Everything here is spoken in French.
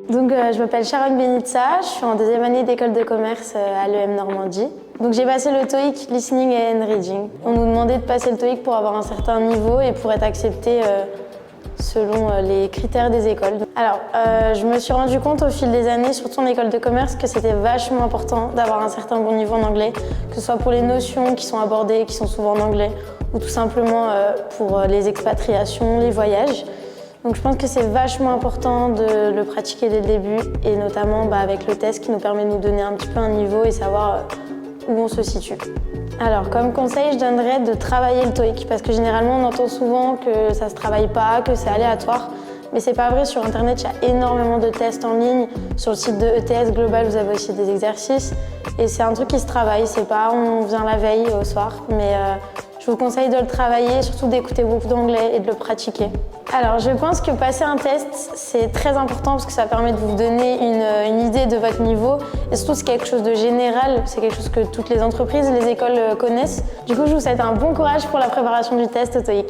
Donc, je m'appelle Sharon Benitza, je suis en deuxième année d'école de commerce à l'EM Normandie. Donc, j'ai passé le TOEIC Listening and Reading. On nous demandait de passer le TOEIC pour avoir un certain niveau et pour être accepté selon les critères des écoles. Alors, je me suis rendu compte au fil des années, surtout en école de commerce, que c'était vachement important d'avoir un certain bon niveau en anglais, que ce soit pour les notions qui sont abordées, qui sont souvent en anglais, ou tout simplement pour les expatriations, les voyages. Donc je pense que c'est vachement important de le pratiquer dès le début et notamment avec le test qui nous permet de nous donner un petit peu un niveau et savoir où on se situe. Alors comme conseil, je donnerais de travailler le TOEIC parce que généralement on entend souvent que ça se travaille pas, que c'est aléatoire. Mais c'est pas vrai, sur internet il y a énormément de tests en ligne. Sur le site de ETS Global vous avez aussi des exercices et c'est un truc qui se travaille, c'est pas on vient la veille au soir, mais je vous conseille de le travailler, surtout d'écouter beaucoup d'anglais et de le pratiquer. Alors, je pense que passer un test, c'est très important parce que ça permet de vous donner une idée de votre niveau. Et surtout, c'est quelque chose de général, c'est quelque chose que toutes les entreprises, les écoles connaissent. Du coup, je vous souhaite un bon courage pour la préparation du test au TOEIC.